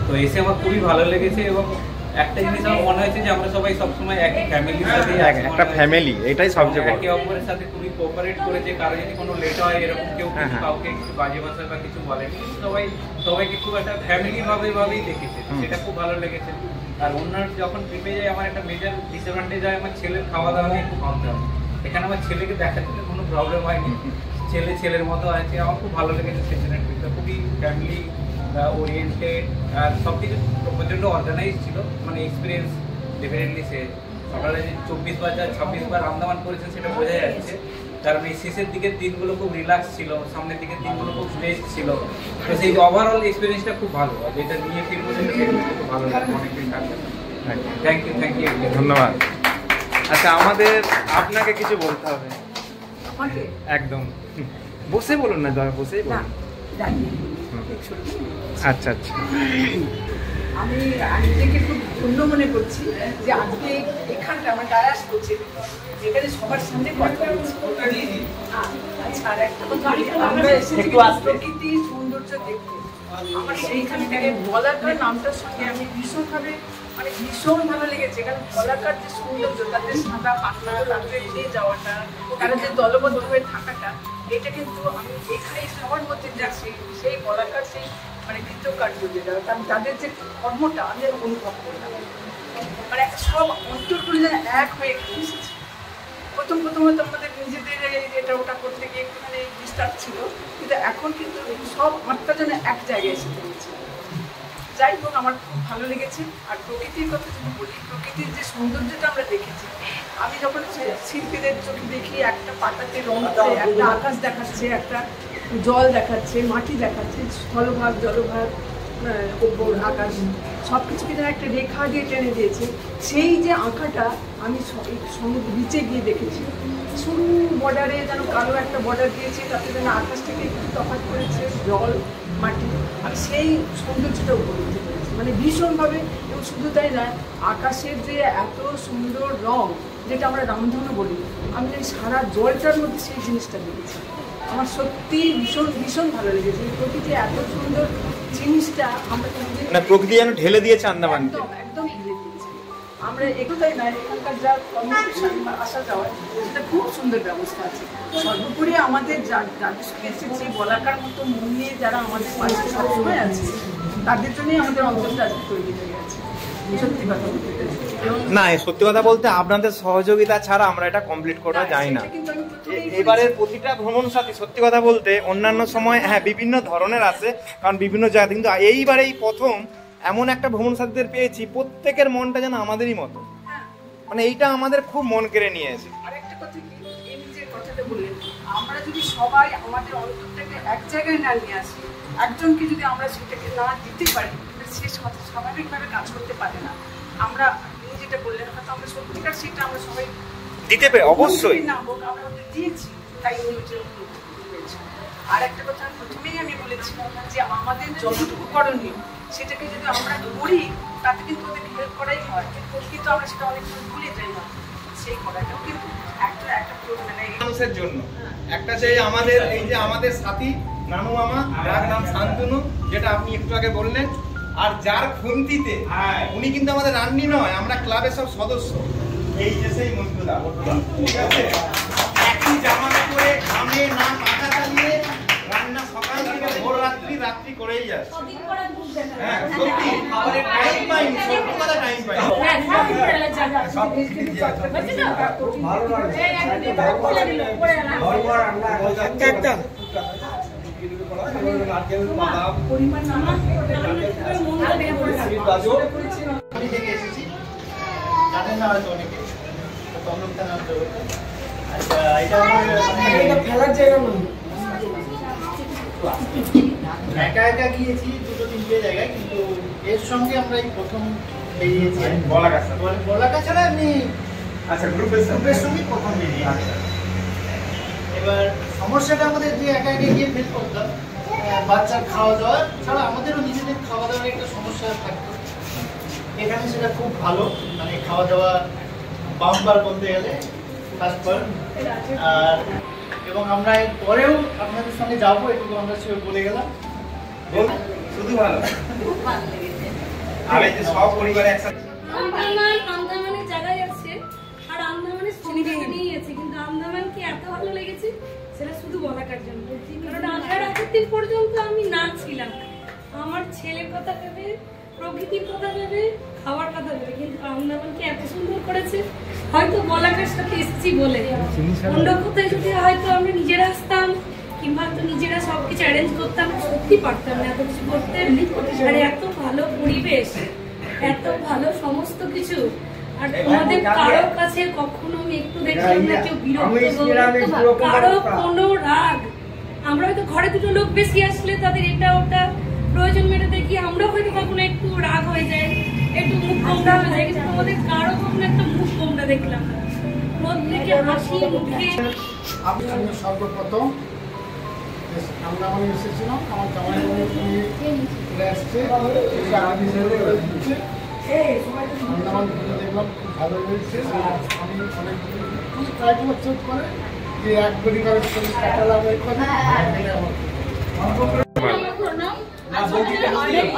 তো এসে আমার খুবই ভালো লেগেছে, এবং একটা জিনিস আমার মনে হয়েছে যে আমরা সবাই সবসময় একই ফ্যামিলির সাথে, একটা ফ্যামিলি, এটাই সবচেয়ে বড়। একে অপরের সাথে খুবই কোঅপারেট করেছে, কারো যদি কোনো লেট হয় এরকম কেউ কাউকে কিছু বাজে ভাষা বা কিছু বলেনি, সবাইকে খুব একটা ফ্যামিলি ভাবেই দেখেছে, সেটা খুব ভালো লেগেছে। আর অন্যান্য যখন ট্রিপে যাই, আমার একটা মেজর ডিসঅ্যাডভান্টেজ হয়, আমার ছেলের খাওয়া দাওয়া নিয়ে খুব ভাবতে হবে। এখানে আমার ছেলেকে দেখাতে কোনো প্রবলেম হয়নি, ছেলের মতো আছে, আমার খুব ভালো লেগেছে। সেখানে ট্রিপটা খুবই ফ্যামিলি ওরিয়েন্টেড, আর সব কিছু প্রচণ্ড অর্গানাইজ ছিল, মানে এক্সপিরিয়েন্স ডেফিনেটলি। সে সকালে যে 24 বার 26 বার আন্দামান করেছেন সেটা বোঝা যাচ্ছে, কারণ এই শেষের দিকের দিনগুলো খুব রিল্যাক্স ছিল, সামনের দিকের দিনগুলো খুব স্ট্রেস ছিল। তো সেই ওভারঅল এক্সপিরিয়েন্সটা খুব ভালো, আর যেটা নিয়ে ফিরবো সেটা খুব ভালো লাগে, অনেকদিন থাকবে। থ্যাংক ইউ ধন্যবাদ। আচ্ছা, আপনাকে কিছু বলতে হবে। একদম বসে বলুন না, বসেই বলুন। আচ্ছা আচ্ছা, আমি নিজেকে খুব ধন্য মনে করছি যে আজকে এখানটা আমার ডায়াস করছে, যেখানে সবার সামনে কথা বলছি। আচ্ছা, আর একটা কথা, আমরা এসেছি প্রকৃতির সৌন্দর্য দেখতে। আমার সেইখান থেকে বলাকার নামটার সঙ্গে আমি ভীষণভাবে, মানে ভীষণ ভালো লেগেছে, কারণ বলাকার যে সৌন্দর্য, তাদের সাদা পাখনা, তাদের এগিয়ে যাওয়াটা, তারা যে দলবদ্ধ হয়ে থাকাটা, এটা কিন্তু আমি এখানে সবার মধ্যে যাচ্ছি সেই বলাকার সেই মানে কৃতকার্য যেটা, কারণ তাদের যে কর্মটা আমি অনুভব করলাম, মানে সব অন্তরগুলো যেন এক হয়ে এসেছে। প্রথম হয়তো আমাদের নিজেদের এটা ওটা করতে গিয়ে একটুখানি ডিস্টার্ব ছিল, কিন্তু এখন কিন্তু সব আত্মা যেন এক জায়গায় এসে পড়েছে। যাই হোক, আমার খুব ভালো লেগেছে। আর প্রকৃতির কথা যদি বলি, প্রকৃতির যে সৌন্দর্যটা আমরা দেখেছি, আমি যখন শিল্পীদের চোখে দেখি একটা পাতাতে রং, একটা আকাশ দেখাচ্ছে, একটা জল দেখাচ্ছে, মাটি দেখাচ্ছে, স্থলভাগ জলভাগ ওপর আকাশ সব কিছুকে যেন একটা রেখা দিয়ে টেনে দিয়েছে। সেই যে আঁকাটা আমি সমুদ্র বিচে গিয়ে দেখেছি, সরু বর্ডারে যেন কালো একটা বর্ডার দিয়েছে, তাতে যেন আকাশ থেকে একটু তফাৎ করেছে, জল মাটি, আমি সেই সৌন্দর্যটা উপলব্ধি করেছি, মানে ভীষণভাবে। এবং শুধু তাই নয়, আকাশের যে এত সুন্দর রং, যেটা আমরা রামধনু বলি, আমি সারা জলটার মধ্যে সেই জিনিসটা দেখেছি। আমার সত্যি ভীষণ ভালো লেগেছে। প্রকৃতি এত সুন্দর জিনিসটা আমরা প্রকৃতি যেন ঢেলে দিয়েছে আন্দামান, একদম ঢেলে দিয়েছে। আমরা এগোতাই নয়, এখানকার যা কমিউনিকেশন আসা যাওয়ার সেটা খুব সুন্দর ব্যবস্থা আছে। সর্বোপরি আমাদের যাদের সঙ্গে এসেছি, বলাকার মতো মন নিয়ে যারা আমাদের পাশে সবসময় আছে, তাদের জন্যই আমাদের অন্তরটা আজকে তৈরি হয়ে গেছে। সত্যি কথা বলতে না, সত্যি কথা বলতে আপনাদের সহযোগিতা ছাড়া আমরা এটা কমপ্লিট করা যায় না। এবারের প্রতিটা ভ্রমণ সাথী সত্যি কথা বলতে অন্যান্য সময় হ্যাঁ বিভিন্ন ধরনের আছে, কারণ বিভিন্ন জায়গা, কিন্তু এইবারে এই প্রথম এমন একটা ভ্রমণ সাথীদের পেয়েছি, প্রত্যেকের মনটা যেন আমাদেরই মতো, মানে এইটা আমাদের খুব মন কেড়ে নিয়েছে। আরেকটা কথা কি, এই যে কথাটা বললেন, আমরা যদি সবাই আমাদের অন্তরটাকে এক জায়গায় না নিয়ে আসি, একজনকে যদি আমরা সেটাকে না দিতে পারি, সে স্বাভাবিকভাবে কাজ করতে পারে না। আমরা যেটা বললেন, হয়তো আমরা সত্যিকার সেটা আমরা সবাই দিতে পারি, অবশ্যই না হোক আমরা দিয়েছি, তাই হয়েছে। আর একটা কথা প্রথমেই আমি বলেছি যে আমাদের যতটুকু করণীয় সেটাকে যদি আমরা করি তাতে কিন্তু ওদেরকে হেল্প করাই হয়, কিন্তু আমরা সেটা অনেক ভুলে যাই না। সেই করাটাও কিন্তু একটা মানে মানুষের জন্য একটা সেই আমাদের এই যে আমাদের সাথী নানু মামা, যার নাম শান্তনু, যেটা আপনি একটু আগে বললেন, আর যার খুন্তিতে উনি কিন্তু আমাদের রান্নি নয়, আমরা ক্লাবের সব সদস্য। এই যে সেই মন্টুদা, ঠিক আছে, একই জামা পরে ঘামে না পাখা চালিয়ে রান্না সকাল থেকে ভোর রাত্রি করেই যাচ্ছে। হ্যাঁ সত্যি খাবারের টাইম পাইনি, সত্যি কথা টাইম পাইনি। একা একা গিয়েছি 2-3 জায়গায়, কিন্তু এর সঙ্গে আমরা এই প্রথম বেরিয়েছি বলাকা ছাড়া এমনি। আচ্ছা, গ্রুপের সঙ্গে প্রথম বেরিয়েছি। এবার সমস্যাটা আমাদের যে একা একা গিয়ে ফেস করতাম, বাচ্চার খাওয়া দাওয়া ছাড়া আমাদেরও নিজেদের খাওয়া দাওয়ার একটা সমস্যা থাকতো। এখানে সেটা খুব ভালো, মানে খাওয়া দাওয়া বাম্পার বলতে গেলে ফার্স্ট বার। আর এবং আমরা পরেও আপনাদের সঙ্গে যাবো, একটু আমরা বলে গেলাম, শুধু ভালো। আর এই যে সব পরিবারে একসাথে আন্দামানের জায়গায় আছে, আর আন্দামানের সুবিধা নিয়ে আছে, কিন্তু আন্দামানকে এত ভালো লেগেছে সেটা শুধু বলাকার জন্য। কারণ আগের দিন পর্যন্ত আমি না ছিলাম, আমার ছেলের কথা ভেবে, প্রকৃতির কথা ভেবে, খাওয়ার কথা ভেবে, কিন্তু আন্দামানকে এত সুন্দর করেছে। হয়তো বলাকার সাথে এসেছি বলে, অন্য কোথায় যদি হয়তো আমরা নিজেরা আসতাম কিংবা তো নিজেরা সবকিছু অ্যারেঞ্জ করতাম, সত্যি পারতাম না এত কিছু করতে। আর এত ভালো পরিবেশ, এত ভালো সমস্ত কিছু, আর তোমাদের কারো কাছে কখনো আমি একটু দেখলাম না কেউ বিরক্ত, কারো কোনো রাগ। আমরা হয়তো ঘরে দুটো লোক বেশি আসলে তাদের এটা ওটা প্রয়োজন মেটাতে গিয়ে আমরা হয়তো কখনো একটু রাগ হয়ে যায়, একটু মুখ কোমড়া হয়ে যায়, কিন্তু তোমাদের কারো কখনো একটা মুখ কোমড়া দেখলাম না, প্রত্যেকে হাসি মুখে। আমি সর্বপ্রথম আন্দামানে এসেছিলাম, আমার জামাই চলে আসছে, আন্দামান দেখলাম খুব ভালো লেগেছে। আমি অনেক কয়েক বছর পরে যে এক পরিবারের সঙ্গে কাটালাম,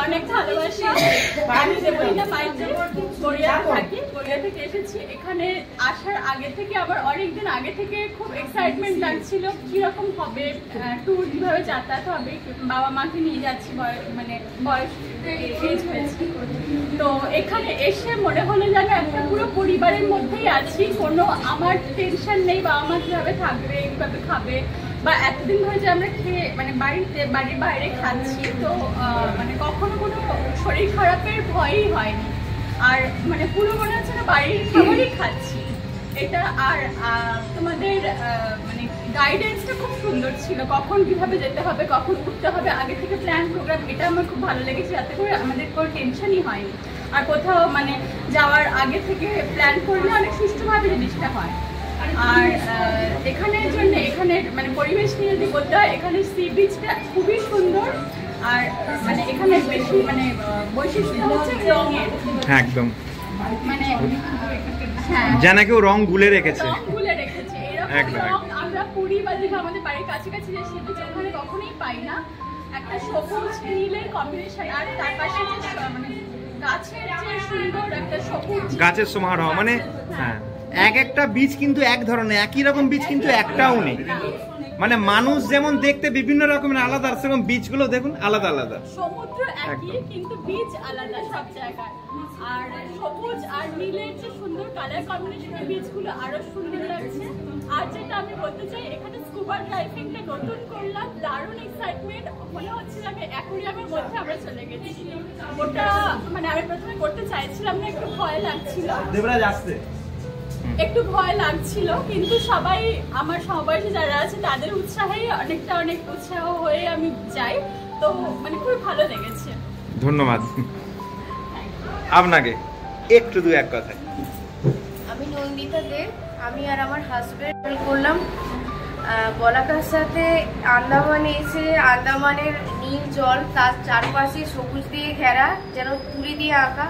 অনেক ভালোবাসি। আমি কোরিয়া থেকে এসেছি। এখানে আসার আগে থেকে আবার অনেকদিন আগে থেকে খুব এক্সাইটমেন্ট লাগছিল, কিরকম হবে ট্যুর, কিভাবে যাতায়াত হবে। বাবা মাকে নিয়ে যাচ্ছি, মানে বয়স এজ হয়েছে, তো এখানে এসে মনে হলো যেন একটা পুরো পরিবারের মধ্যেই আছি, কোনো আমার টেনশন নেই বাবা মা কিভাবে থাকবে, কিভাবে খাবে, বা এতদিন ধরে যে আমরা খেয়ে মানে বাড়ির বাইরে খাচ্ছি, তো মানে কখনো কোনো শরীর খারাপের ভয়ই হয়নি। আর মানে পুরো মনে হচ্ছে না বাড়ির খাবারই খাচ্ছি এটা। আর তোমাদের মানে গাইডেন্সটা খুব সুন্দর ছিল, কখন কিভাবে যেতে হবে, কখন উঠতে হবে, আগে থেকে প্ল্যান প্রোগ্রাম, এটা আমার খুব ভালো লেগেছে, যাতে করে আমাদের কোনো টেনশনই হয়নি। আর কোথাও মানে যাওয়ার আগে থেকে প্ল্যান করলে অনেক সুষ্ঠুভাবে জিনিসটা হয়। আর এখানের জন্য এখানের মানে পরিবেশ নিয়ে যদি বলতে হয়, এখানে সি বিচটা খুবই সুন্দর। আর মানে এখানে বেশি মানে বৈশিষ্ট্য হচ্ছে রঙের, একদম মানে হ্যাঁ যেন কেউ রং গুলে রেখেছে, এরকম রং আমরা পুরী বা দীঘা আমাদের বাড়ির কাছাকাছি যে সি বিচ ওখানে কখনোই পাই না। একটা সবুজ নীলের কম্বিনেশন, আর তার পাশে যে মানে গাছের যে সুন্দর একটা সবুজ গাছের সমারোহ, মানে হ্যাঁ এক একটা বীজ কিন্তু এক ধরনের, একই রকম বীজ কিন্তু একটাও নেই। মানে মানুষ যেমন দেখতে বিভিন্ন রকমের আলাদা, সেরকম বীজগুলো দেখুন আলাদা আলাদা। সমুদ্র একই কিন্তু বীজ আলাদা সব জায়গায়। আর সবুজ আর নীলের যে সুন্দর কালার কম্বিনেশনের বীজগুলো আরো সুন্দর লাগছে। আর যেটা আমি বলতে চাই, এখানে স্কুবা ড্রাইভিংটা নতুন করলাম, দারুণ এক্সাইটমেন্ট, মনে হচ্ছিল আমি অ্যাকোয়ারিয়ামের মধ্যে আমরা চলে গেছি। ওটা মানে আমি প্রথমে করতে চাইছিলাম না, একটু ভয় লাগছিল, দেবরাজ আসছে একটু ভয় লাগছিল, কিন্তু সবাই আমার সমবয়সী যারা আছে তাদের উৎসাহে অনেক উৎসাহ হয়ে আমি যাই, তো মানে খুব ভালো লেগেছে। ধন্যবাদ আপনাকে। একটু দু এক কথায়। আমি নন্দিতা দে, আমি আর আমার হাজবেন্ড করলাম বলাকার সাথে আন্দামানে এসে আন্দামানের নীল জল, তার চারপাশে সবুজ দিয়ে ঘেরা, যেন তুলি দিয়ে আঁকা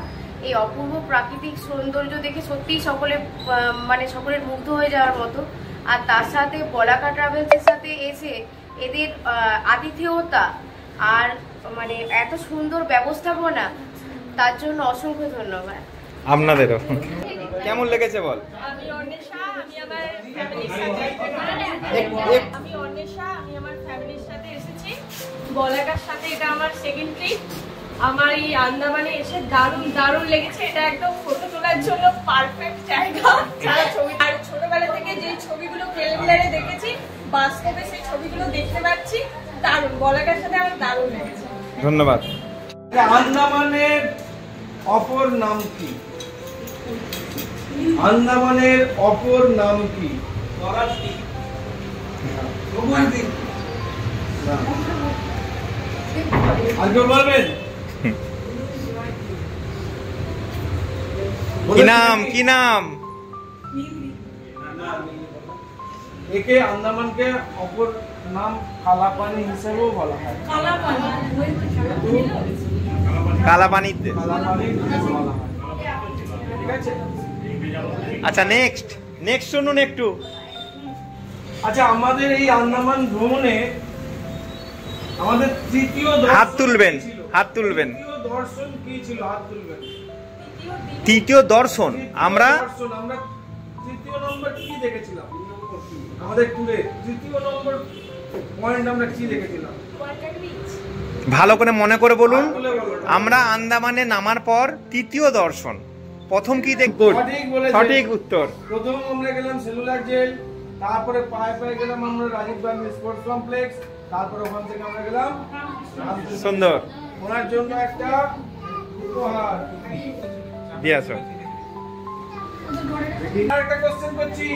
এই অপূর্ব প্রাকৃতিক সৌন্দর্য দেখে সত্যিই সকলের মুগ্ধ হয়ে যাওয়ার মতো। আর তার সাথে বলাকা ট্রাভেলসের সাথে এসে এদের আতিথেয়তা আর এত সুন্দর ব্যবস্থাপনা, তার জন্য অসংখ্য ধন্যবাদ। আপনাদেরও কেমন লেগেছে বল? আমি অন্বেষা, আমি আমার ফ্যামিলির সাথে এসেছি বলাকার সাথে। এটা আমার সেকেন্ড ট্রিপ। আমার এই আন্দামানে এসে দারুণ লেগেছে। এটা একদম ফটো তোলার জন্য পারফেক্ট জায়গা। আর ছোটবেলা থেকে যে ছবিগুলো ক্যালেন্ডারে দেখেছি, বাস্তবে সেই ছবিগুলো দেখতে পাচ্ছি। দারুণ, বলাকার সাথে আমার দারুণ লেগেছে। ধন্যবাদ। আন্দামানের অপর নাম কি? আন্দামানের অপর নাম কি? আর কেউ বলবেন? কি নাম? একে আন্দামানকে অপর নাম কালাপানি হিসেবেও বলা হয়। কালাপানিতে। ঠিক আছে। আচ্ছা, নেক্সট শুনুন একটু। আচ্ছা, আমাদের এই আন্দামান ভ্রমণে আমাদের তৃতীয় হাত তুলবেন। তৃতীয় দর্শন কি ছিল? হাত তুলবেন। তৃতীয় দর্শন আমরা তৃতীয় নম্বর কি দেখেছিলাম? আমাদের ট্যুরে তৃতীয় নম্বর পয়েন্ট আমরা কি দেখেছিলাম? ভালো করে মনে করে বলুন। আমরা আন্দামানে নামার পর তৃতীয় দর্শন প্রথম কি দেখব? সঠিক উত্তর। প্রথম আমরা গেলাম সেলুলার জেল, তারপরে পায়ে গেলাম আমরা রাজীব গান্ধী স্পোর্টস কমপ্লেক্স, তারপরে ওখান থেকে আমরা গেলাম সুন্দর। ওনার জন্য একটা উপহার দিয়েছো। একটা কোশ্চেন করছি,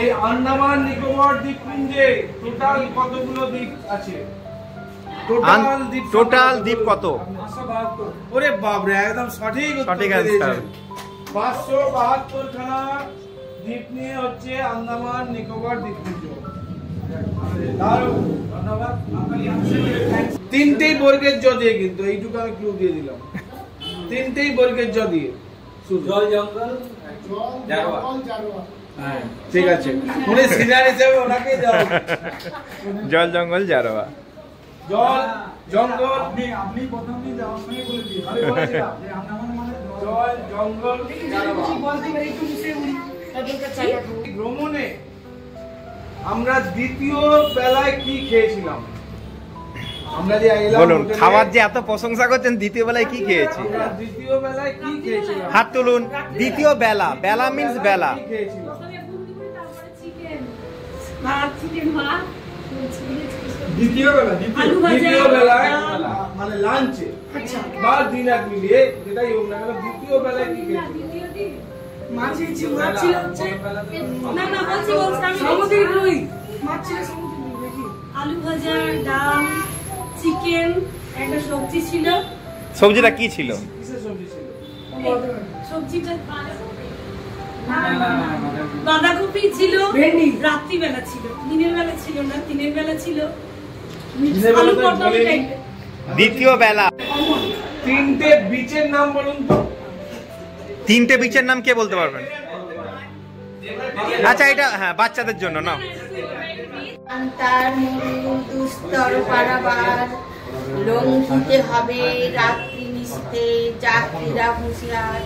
এই আন্দামান নিকোবর দ্বীপপুঞ্জে টোটাল কতগুলো দ্বীপ আছে? টোটাল দ্বীপ কত? ওরে বাপরে, একদম সঠিক আনসার। 572 খানা দ্বীপ নিয়ে হচ্ছে আন্দামান নিকোবর দ্বীপপুঞ্জ। তিনটেই বর্গের জ দিয়ে, কিন্তু এইটুকু আমি ক্লু দিয়ে দিলাম। তিনটেই বর্গের জ দিয়ে। জল জঙ্গল হ্যাঁ, ঠিক আছে। উনি সিনিয়র হিসেবে ওনাকে দাও। জল জঙ্গল জারোয়া। জল জঙ্গল আপনি প্রথমেই বলে দিয়েছেন। আমি বলেছিলাম যে আন্দামান মানে জল জঙ্গল ভ্রমণে আমরা দ্বিতীয় বেলায় কি খেয়েছিলাম? আমরা যে বলুন, খাবার যে এত প্রশংসা করছেন, দ্বিতীয় বেলায় কি খেয়েছি? দ্বিতীয় বেলায় কি খেয়েছিলাম? হাত তুলুন। দ্বিতীয় বেলা, বেলা মিন্স বেলা। দ্বিতীয় বেলায় মানে লাঞ্চে বা ডিনার মিলিয়ে যেটাই হোক না কেন, দ্বিতীয় বেলায় কি খেয়েছি? আলু ভাজা, ডাল, চিকেন, একটা সবজি ছিল। সবজিটা কি ছিল? সবজিটা বাঁধাকপি ছিল। রাত্রিবেলা ছিল, দিনের বেলা ছিল না। দিনের বেলা ছিল দ্বিতীয় বেলা। তিনটে বিচের নাম বলুন তো। তিনটে বিচের নাম কে বলতে পারবেন? আচ্ছা, এটা হ্যাঁ বাচ্চাদের জন্য না। দুস্তর পারাবার লঙ্ঘিতে হবে রাত্রি নিশীথে, যাত্রীরা হুঁশিয়ার।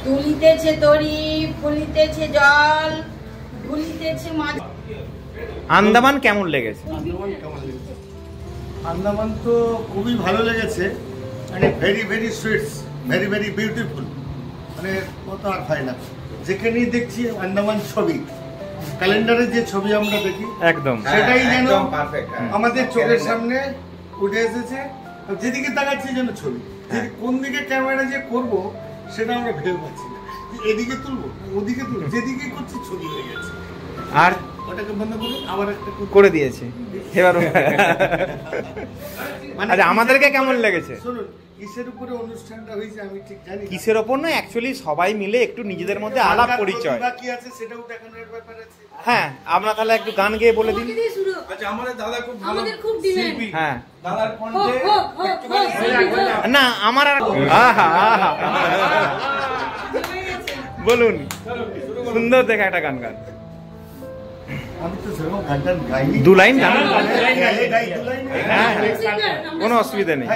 তুলিতেছে তরি, ফুলিতেছে জল, ভুলিতেছে মাছ। আন্দামান কেমন লেগেছে? আন্দামান তো খুবই ভালো লেগেছে। মানে ভেরি সুইটস, ভেরি বিউটিফুল। মানে কত আর হয় না। যেখানেই দেখছি আন্দামান ছবি, ক্যালেন্ডারে যে ছবি আমরা দেখি একদম সেটাই যেন আমাদের চোখের সামনে উঠে এসেছে। যেদিকে তাকাচ্ছি যেন ছবি, কোন দিকে ক্যামেরা যে করবো সেটা আমরা ভেবে পাচ্ছি না। এদিকে তুলবো, ওদিকে তুলবো, যেদিকে করছি ছবি হয়ে গেছে। আর ওটাকে বন্ধ করুন, আবার একটা করে দিয়েছে এবার। আচ্ছা আমাদেরকে কেমন লেগেছে? শুনুন, কিসের উপরে অনুষ্ঠানটা হয়েছে আমি ঠিক জানি না। কিসের ওপর না, অ্যাকচুয়ালি সবাই মিলে একটু নিজেদের মধ্যে আলাপ পরিচয়। বাকি আছে সেটাও দেখানোর ব্যাপার আছে। হ্যাঁ, আমরা তাহলে একটু গান গেয়ে বলে দিন। আচ্ছা, আমাদের দাদা খুব ভালো আমাদের খুব ডিমান্ড। শিল্পী। হ্যাঁ, দাদার কণ্ঠে না আমার আর আহা আহা বলুন, সুন্দর দেখে একটা গান গান। আমি তো সেরকম গানটা গাইনি। দু লাইন গান? হ্যাঁ, কোনো অসুবিধা নেই।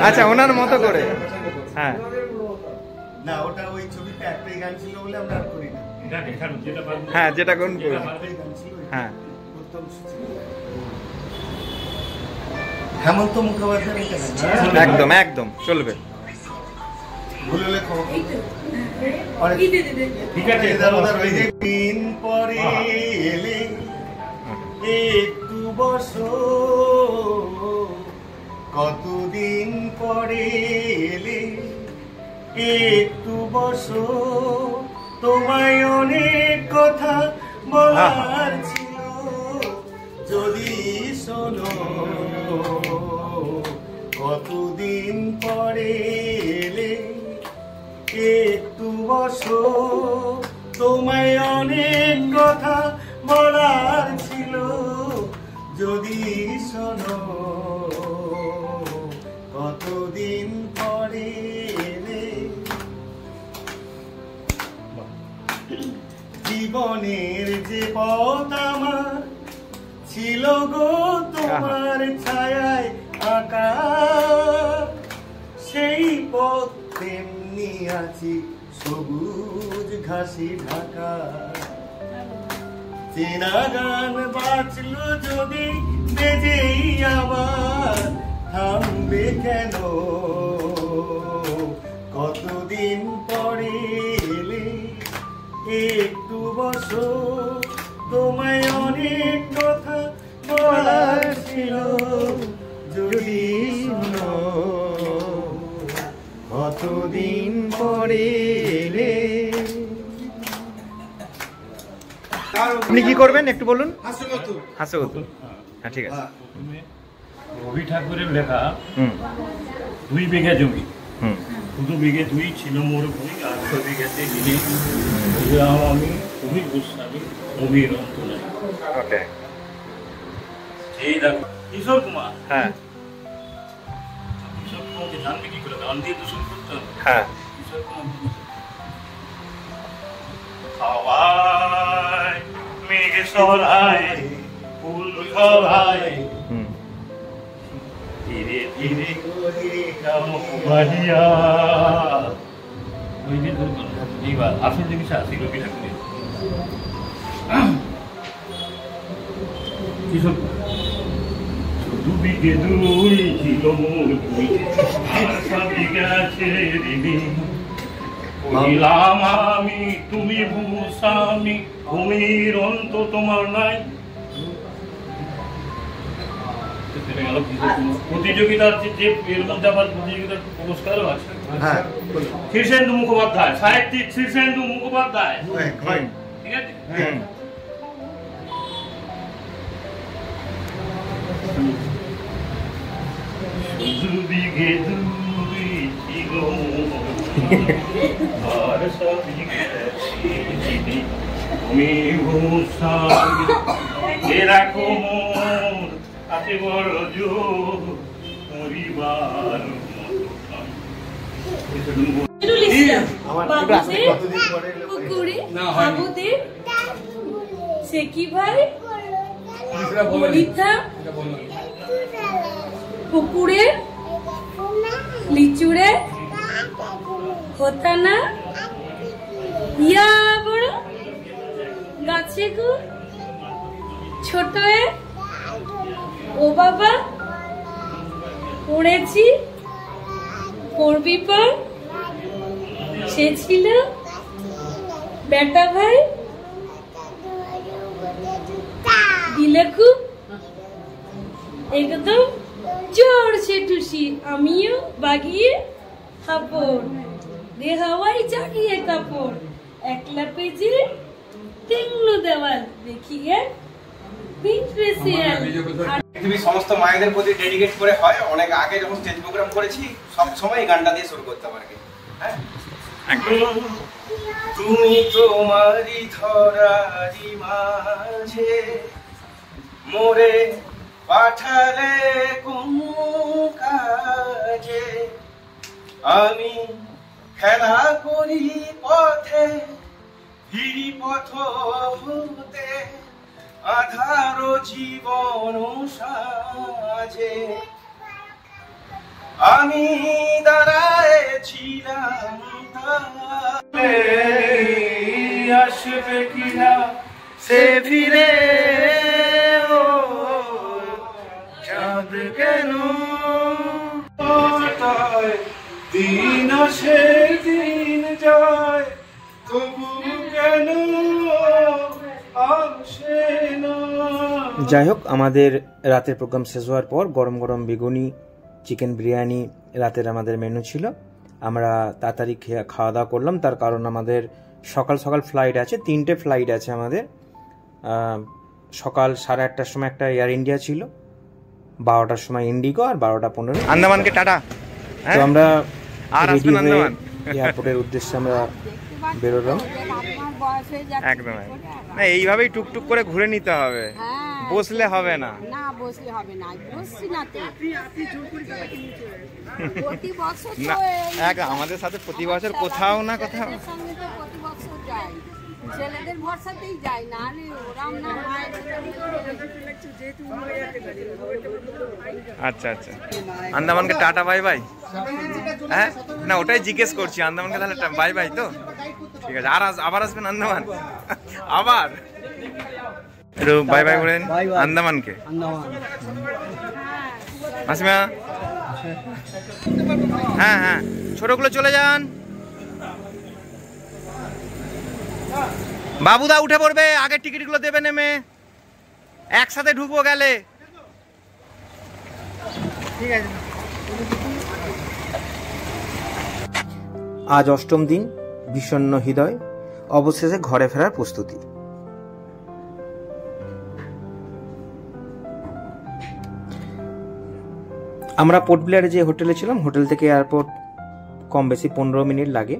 আচ্ছা, ওনার মতো করে। হ্যাঁ না, ওটা ওই ছবিতে একটাই গান ছিল বলে আমরা আর করি না। হ্যাঁ, যেটা কোন করি। হ্যাঁ, হেমন্ত মুখোপাধ্যায় একদম একদম চলবে। ভুল হলে খবর। ঠিক আছে, দিন পরে এলে একটু বসো, কতদিন পরে এলে একটু বসো, তোমায় অনেক কথা বলার ছিল, যদি শোনো, কতদিন পরে এলে একটু বসো, তোমায় অনেক কথা বলার ছিল, যদি শোনো, কতদিন পরে এলে। জীবনের যে পথ আমার ছিল গো তোমার ছায়ায় আঁকা, সেই পথ তেমনি আছি সবুজ ঘাসি ঢাকা। চেনা গান বাঁচলো যদি বেজেই আবার, থামবে কেন, কতদিন পরে এলে একটু বসো, তোমায় অনেক কথা বলার ছিল, যদি শোনো, কতদিন পরে এলে। আপনি কি করবেন একটু বলুন। হাস্যকথু। হাস্যকথু, হ্যাঁ ঠিক আছে। রবি ঠাকুরের লেখা 2 বিঘা জমি, 2 বিঘে 2 ছিল মোর ভূমি, আর 6 বিঘাতে গিয়ে আমি তুমি গোস্বামী অমির অন্ত নাই। ওকে, এই দেখো কিশোর কুমার। হ্যাঁ, কিশোর কুমারকে জানবে কি করে, গান দিয়ে দূষণ করতে হবে। হ্যাঁ, কিশোর কুমার হাওয়ায় মেঘ সরায় ফুল ঝরায়, ধীরে ধীরে বাহিয়া। ওই যে এইবার আসল জিনিস আছে রবি ঠাকুরের। কিশোর 2 বিঘে 2 ছিল মোর ভূমি, আর 6 বিঘা ছেড়ে দিবি, কহিলাম আমি তুমি ভূস্বামী, ভূমির অন্ত তোমার নাই। প্রতিযোগিতার যে এর মধ্যে আবার প্রতিযোগিতার পুরস্কারও আছে। শীর্ষেন্দু মুখোপাধ্যায়, সাহিত্যিক শীর্ষেন্দু মুখোপাধ্যায়, ঠিক আছে। শুধু বিঘে 2 ছিল আর 6 বিঘে তুমি ভূস্বামী, এরকম মোর আছে বড় জোর, পরিবার সে কি ভাই বলিথা, পুকুরে লিচুড়ে হতানা, ইয়া বড় গাছে গো ছোট, ও বাবা পড়েছি, পড়বি পর, সে ছিল বেটা ভাই, দিলে খুব একদম জোর সে টুসি, আমিও বাগিয়ে হাপড়, রে হাওয়াই জাগিয়ে কাপড়, একলা পেজি তিন্নু দেওয়াল দেখিয়ে পৃথিবীর সমস্ত মায়েদের প্রতি ডেডিকেট করে হয়। অনেক আগে যখন স্টেজ প্রোগ্রাম করেছি সব সময় এই গানটা দিয়ে শুরু করতাম আর কি। হ্যাঁ, তুমি তোমারি ধরারি মাঝে মোরে পাঠালে কোন কাজে, আমি খেলা করি পথে ভিড়ি পথ হতে আধার জীবন সাজে, আমি দাঁড়ায়েছিলাম আসবে কিনা সে ফিরে, ও চাঁদ কেন দিন আসে দিন যায় তবু কেন আসে না। যাই হোক, আমাদের রাতের প্রোগ্রাম শেষ হওয়ার পর গরম গরম বেগুনি, চিকেন বিরিয়ানি রাতের আমাদের মেনু ছিল। আমরা তাড়াতাড়ি খাওয়া দাওয়া করলাম, তার কারণ আমাদের সকাল সকাল ফ্লাইট আছে, 3টে ফ্লাইট আছে আমাদের। সকাল 8:30টার সময় একটা এয়ার ইন্ডিয়া ছিল, 12টার সময় ইন্ডিগো, আর 12:15 আন্দামানকে টাটা। তো আমরা আর আসবেন আন্দামান এয়ারপোর্টের উদ্দেশ্যে আমরা বেরোলাম। একদম না, এইভাবেই টুকটুক করে ঘুরে নিতে হবে, বসলে হবে না। না বসলে হবে না, বসছি না তো। প্রতি বছর না, আমাদের সাথে প্রতি বছর কোথাও না কোথাও প্রতি বছর যাই, ছেলেদের ভরসাতেই যাই, না ওরাও না হয়। আচ্ছা আচ্ছা, আন্দামানকে টাটা বাই বাই। হ্যাঁ না, ওটাই জিজ্ঞেস করছি, আন্দামানকে তাহলে বাই বাই তো? ঠিক আছে, আর আবার আসবেন আন্দামান? আবার একটু বাই বাই বলেন আন্দামানকে। মাসিমা, হ্যাঁ হ্যাঁ, ছোটগুলো চলে যান। বাবুদা উঠে পড়বে, আগের টিকিটগুলো দেবে নেমে, একসাথে ঢুকবো গেলে। ঠিক আছে। আজ 8ম দিন, বিষণ্ণ হৃদয়, অবশেষে ঘরে ফেরার প্রস্তুতি। আমরা পোর্ট ব্লেয়ারে যে হোটেলে ছিলাম, হোটেল থেকে এয়ারপোর্ট কম বেশি 15 মিনিট লাগে।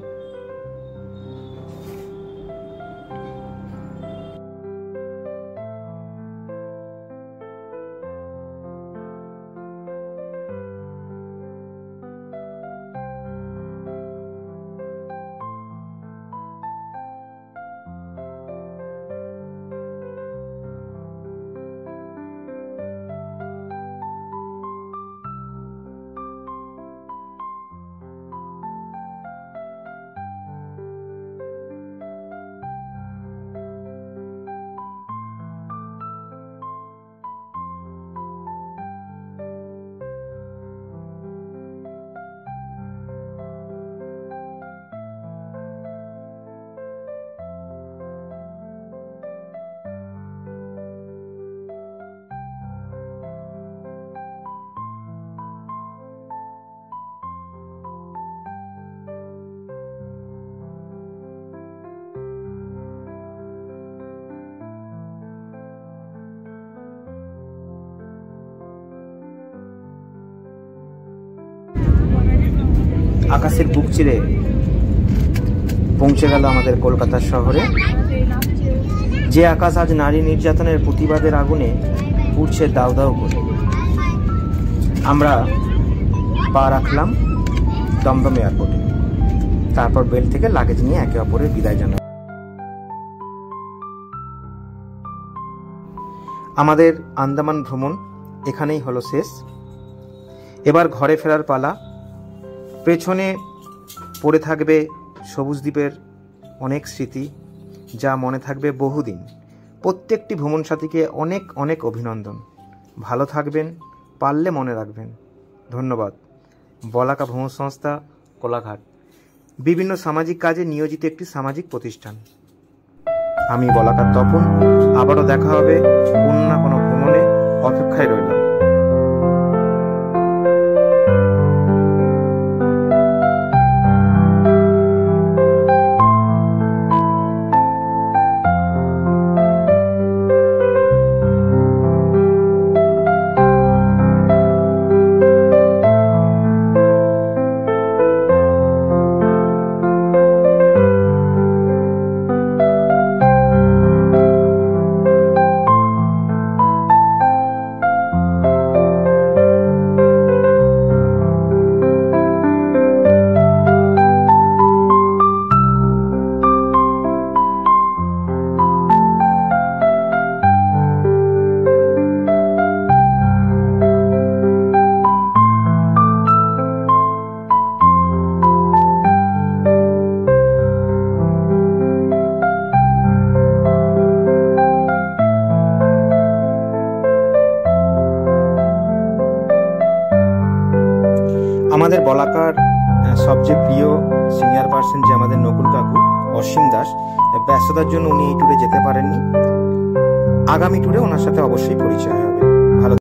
আকাশের বুক চিরে পৌঁছে গেল আমাদের কলকাতা শহরে, যে আকাশ আজ নারী নির্যাতনের প্রতিবাদের আগুনে পুড়ছে দাউ দাউ করে। আমরা পা রাখলাম দমদম এয়ারপোর্টে, তারপর বেল থেকে লাগেজ নিয়ে একে অপরের বিদায় জানালাম। আমাদের আন্দামান ভ্রমণ এখানেই হলো শেষ। এবার ঘরে ফেরার পালা। পেছনে পড়ে থাকবে সবুজ দ্বীপের অনেক স্মৃতি, যা মনে থাকবে বহুদিন। প্রত্যেকটি ভ্রমণ সাথীকে অনেক অনেক অভিনন্দন। ভালো থাকবেন, পারলে মনে রাখবেন। ধন্যবাদ। বলাকা ভ্রমণ সংস্থা, কোলাঘাট, বিভিন্ন সামাজিক কাজে নিয়োজিত একটি সামাজিক প্রতিষ্ঠান। আমি বলাকার তপন। আবারও দেখা হবে কোনো না কোনো ভ্রমণে। অপেক্ষায় রইলাম। আমাদের বলাকার সবচেয়ে প্রিয় সিনিয়র পার্সন যে আমাদের নকুল কাকু অসীম দাস, ব্যস্ততার জন্য উনি এই ট্যুরে যেতে পারেননি। আগামী ট্যুরে ওনার সাথে অবশ্যই পরিচয় হবে।